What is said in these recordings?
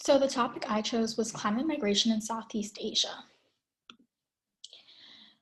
So the topic I chose was climate migration in Southeast Asia.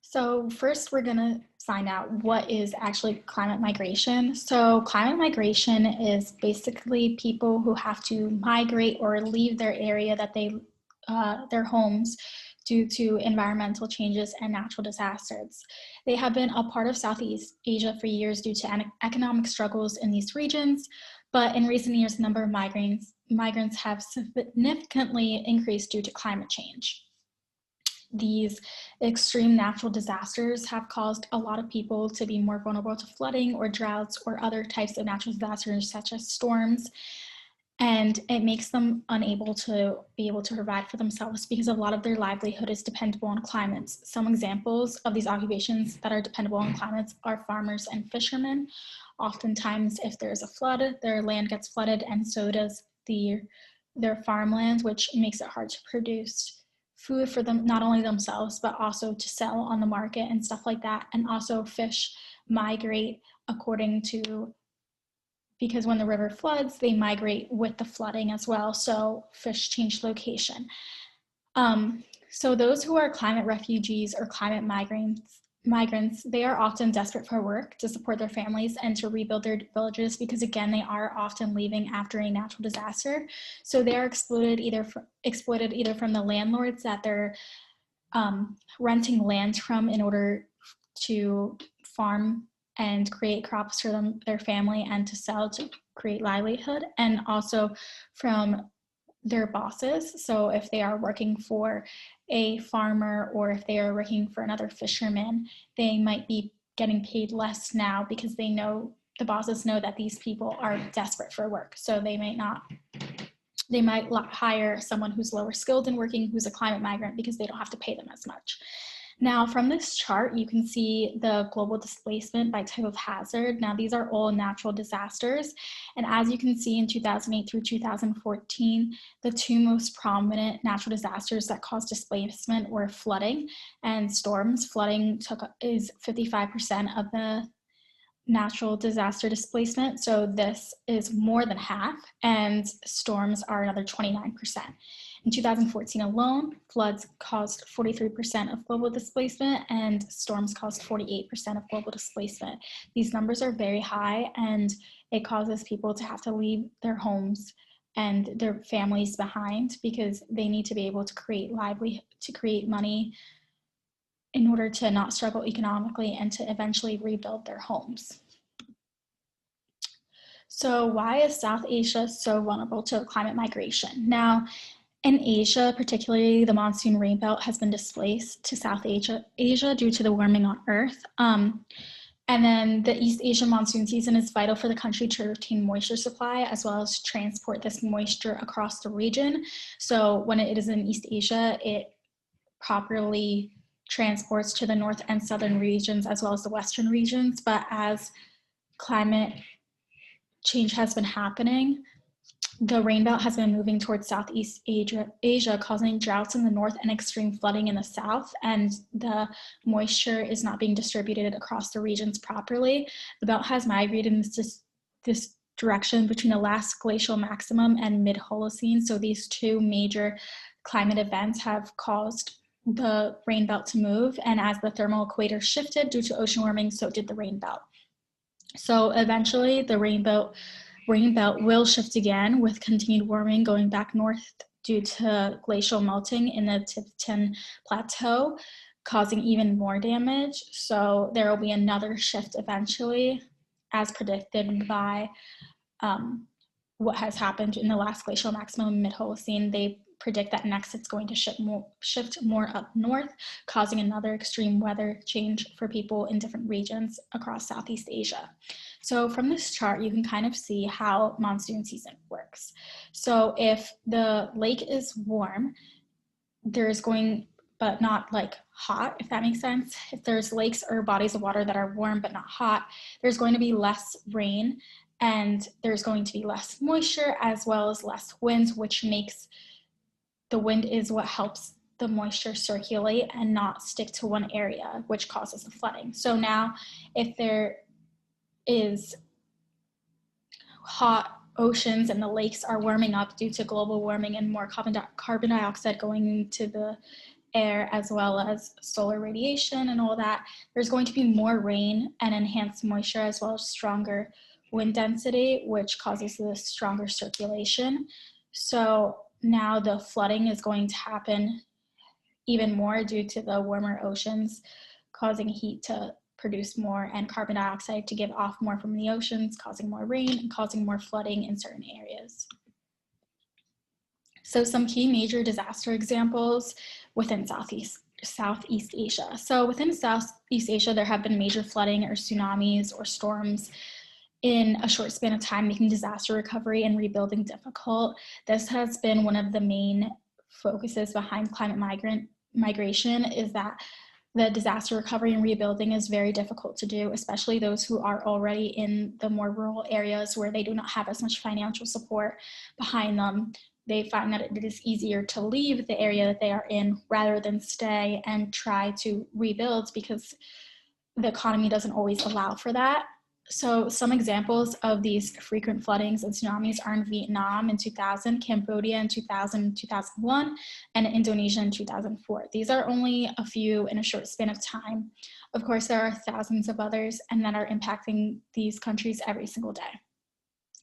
So first we're gonna find out what is actually climate migration. So climate migration is basically people who have to migrate or leave their area their homes due to environmental changes and natural disasters. They have been a part of Southeast Asia for years due to economic struggles in these regions, but in recent years, the number of migrants have significantly increased due to climate change. These extreme natural disasters have caused a lot of people to be more vulnerable to flooding or droughts or other types of natural disasters such as storms, and it makes them unable to be able to provide for themselves because a lot of their livelihood is dependable on climates. Some examples of these occupations that are dependable on climates are farmers and fishermen. Oftentimes, if there's a flood, their land gets flooded, and so does their farmland, which makes it hard to produce food for them, not only themselves, but also to sell on the market and stuff like that. And also fish migrate because when the river floods, they migrate with the flooding as well. So fish change location. So those who are climate refugees or climate migrants, they are often desperate for work to support their families and to rebuild their villages because, again, they are often leaving after a natural disaster. So they are exploited either from the landlords that they're renting land from in order to farm and create crops for their family and to sell to create livelihood, and also from their bosses. So if they are working for a farmer or if they are working for another fisherman, they might be getting paid less now because the bosses know that these people are desperate for work. So they might hire someone who's lower skilled in working, who's a climate migrant, because they don't have to pay them as much. Now, from this chart, you can see the global displacement by type of hazard. Now, these are all natural disasters. And as you can see, in 2008 through 2014, the two most prominent natural disasters that caused displacement were flooding and storms. Flooding is 55% of the natural disaster displacement, so this is more than half, and storms are another 29%. In 2014 alone, floods caused 43% of global displacement and storms caused 48% of global displacement. These numbers are very high, and it causes people to have to leave their homes and their families behind because they need to be able to create money in order to not struggle economically and to eventually rebuild their homes. So why is South Asia so vulnerable to climate migration? Now, in Asia, particularly the monsoon rainbelt has been displaced to South Asia due to the warming on Earth. And then the East Asian monsoon season is vital for the country to retain moisture supply as well as transport this moisture across the region. So when it is in East Asia, it properly transports to the north and southern regions as well as the western regions. But as climate change has been happening, the rainbelt has been moving towards Southeast Asia, causing droughts in the north and extreme flooding in the south, and the moisture is not being distributed across the regions properly. The belt has migrated in this direction between the last glacial maximum and mid-Holocene, so these two major climate events have caused the rainbelt to move, and as the thermal equator shifted due to ocean warming, so did the rainbelt. So eventually the rainbelt will shift again with continued warming going back north due to glacial melting in the Tibetan Plateau, causing even more damage. So there will be another shift eventually, as predicted by what has happened in the last glacial maximum mid-Holocene. They predict that next it's going to shift more up north, causing another extreme weather change for people in different regions across Southeast Asia. So from this chart, you can kind of see how monsoon season works. So if the lake is warm, but not like hot, if that makes sense. If there's lakes or bodies of water that are warm but not hot, there's going to be less rain and there's going to be less moisture as well as less winds, which makes the wind is what helps the moisture circulate and not stick to one area, which causes the flooding. So now if there is hot oceans and the lakes are warming up due to global warming and more carbon dioxide going into the air, as well as solar radiation and all that, there's going to be more rain and enhanced moisture, as well as stronger wind density, which causes the stronger circulation. So now the flooding is going to happen even more due to the warmer oceans causing heat to produce more and carbon dioxide to give off more from the oceans, causing more rain and causing more flooding in certain areas. So some key major disaster examples within Southeast Asia. So within Southeast Asia, there have been major flooding or tsunamis or storms in a short span of time, making disaster recovery and rebuilding difficult. This has been one of the main focuses behind climate migration, is that the disaster recovery and rebuilding is very difficult to do, especially those who are already in the more rural areas where they do not have as much financial support behind them. They find that it is easier to leave the area that they are in rather than stay and try to rebuild, because the economy doesn't always allow for that. So some examples of these frequent floodings and tsunamis are in Vietnam in 2000, Cambodia in 2000, 2001, and Indonesia in 2004. These are only a few in a short span of time. Of course, there are thousands of others and that are impacting these countries every single day.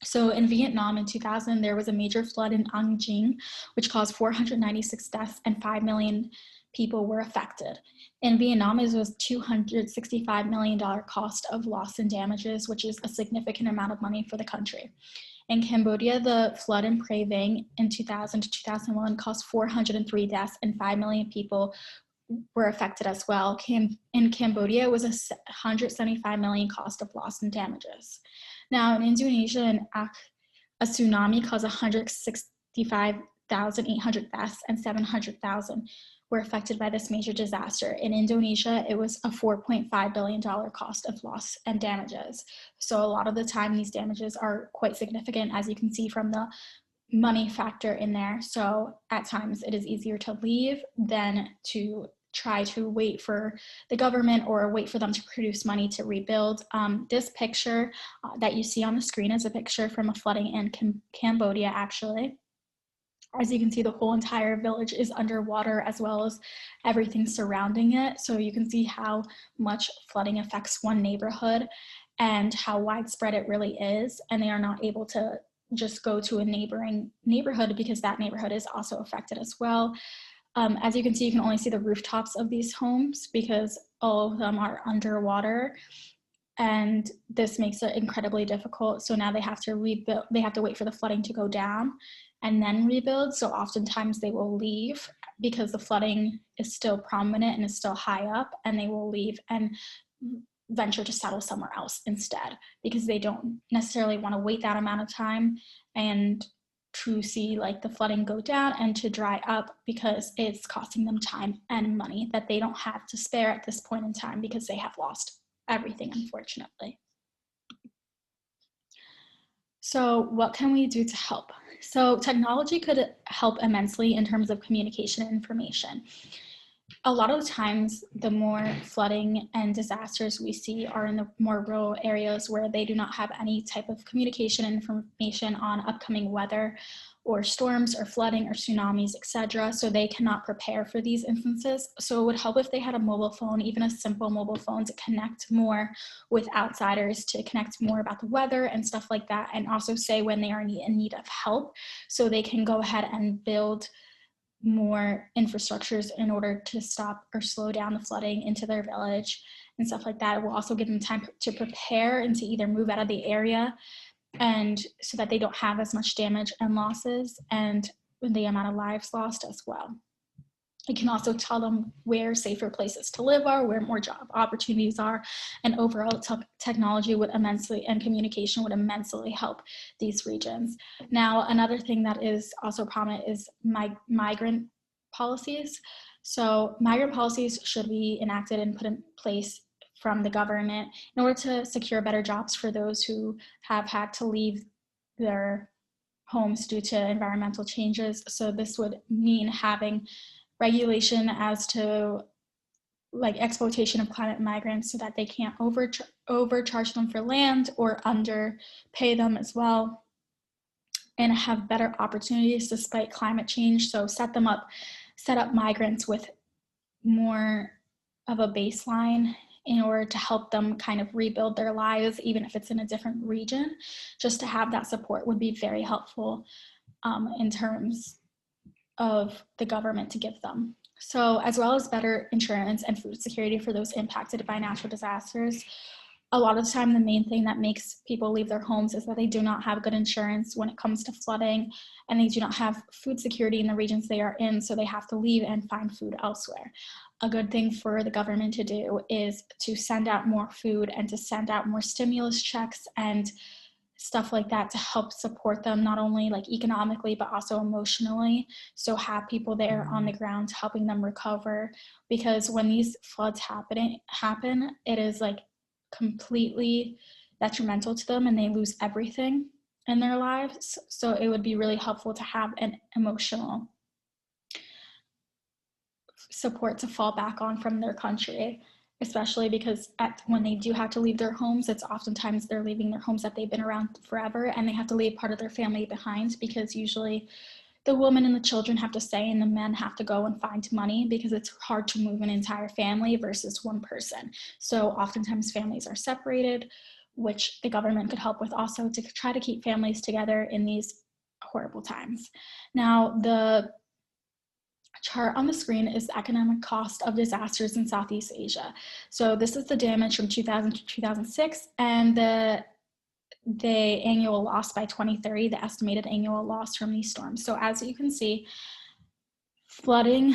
So in Vietnam in 2000, there was a major flood in An Giang, which caused 496 deaths and 5 million people were affected. In Vietnam, it was $265 million cost of loss and damages, which is a significant amount of money for the country. In Cambodia, the flood in Prey Veng in 2000 to 2001 caused 403 deaths and 5 million people were affected as well. In Cambodia, it was a 175 million cost of loss and damages. Now in Indonesia, a tsunami caused 165,800 deaths and 700,000 were affected by this major disaster. In Indonesia, it was a $4.5 billion cost of loss and damages. So a lot of the time, these damages are quite significant, as you can see from the money factor in there. So at times, it is easier to leave than to try to wait for the government or wait for them to produce money to rebuild. This picture that you see on the screen is a picture from a flooding in Cambodia, actually. As you can see, the whole entire village is underwater, as well as everything surrounding it. So you can see how much flooding affects one neighborhood and how widespread it really is. And they are not able to just go to a neighboring neighborhood because that neighborhood is also affected as well. As you can see, you can only see the rooftops of these homes because all of them are underwater. And this makes it incredibly difficult. So now they have to rebuild, they have to wait for the flooding to go down and then rebuild. So oftentimes they will leave because the flooding is still prominent and is still high up, and they will leave and venture to settle somewhere else instead, because they don't necessarily want to wait that amount of time and to see like the flooding go down and to dry up, because it's costing them time and money that they don't have to spare at this point in time because they have lost everything, unfortunately. So what can we do to help? So technology could help immensely in terms of communication and information. A lot of the times, the more flooding and disasters we see are in the more rural areas where they do not have any type of communication and information on upcoming weather or storms or flooding or tsunamis, etc. So they cannot prepare for these instances. So it would help if they had a mobile phone, even a simple mobile phone, to connect more with outsiders, to connect more about the weather and stuff like that, and also say when they are in need of help, so they can go ahead and build more infrastructures in order to stop or slow down the flooding into their village and stuff like that. It will also give them time to prepare and to either move out of the area, and so that they don't have as much damage and losses and the amount of lives lost as well. It can also tell them where safer places to live are, where more job opportunities are, and overall technology would immensely, and communication would immensely help these regions. Now, another thing that is also prominent is migrant policies. So migrant policies should be enacted and put in place from the government in order to secure better jobs for those who have had to leave their homes due to environmental changes. So this would mean having regulation as to like exploitation of climate migrants, so that they can't overcharge them for land or underpay them as well. and have better opportunities despite climate change. So set up migrants with more of a baseline in order to help them kind of rebuild their lives, even if it's in a different region. Just to have that support would be very helpful in terms of the government to give them. So, as well as better insurance and food security for those impacted by natural disasters. A lot of the time, the main thing that makes people leave their homes is that they do not have good insurance when it comes to flooding, and they do not have food security in the regions they are in, so they have to leave and find food elsewhere. A good thing for the government to do is to send out more food and to send out more stimulus checks and stuff like that to help support them, not only like economically, but also emotionally. So have people there on the ground helping them recover, because when these floods happen, it is like completely detrimental to them and they lose everything in their lives. So it would be really helpful to have an emotional support to fall back on from their country, especially because when they do have to leave their homes, it's oftentimes they're leaving their homes that they've been around forever, and they have to leave part of their family behind, because usually the women and the children have to stay and the men have to go and find money, because it's hard to move an entire family versus one person. So oftentimes families are separated, which the government could help with also to try to keep families together in these horrible times. Now, the chart on the screen is the economic cost of disasters in Southeast Asia. So this is the damage from 2000 to 2006, and the annual loss by 2030, the estimated annual loss from these storms. So as you can see, flooding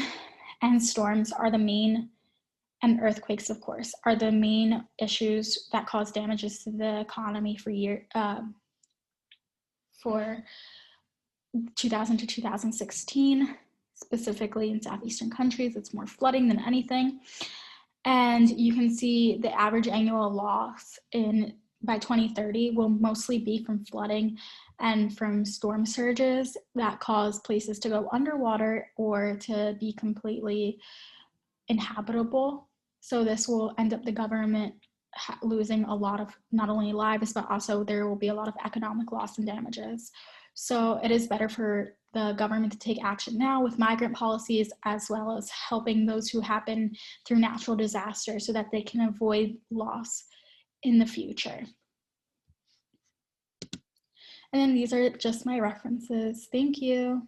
and storms are the main, and earthquakes, of course, are the main issues that cause damages to the economy for 2000 to 2016. Specifically in Southeastern countries, it's more flooding than anything. And you can see the average annual loss by 2030 will mostly be from flooding and from storm surges that cause places to go underwater or to be completely inhabitable. So this will end up the government losing a lot of not only lives, but also there will be a lot of economic loss and damages. So it is better for the government to take action now with migrant policies, as well as helping those who happen through natural disasters so that they can avoid loss in the future. And then these are just my references. Thank you.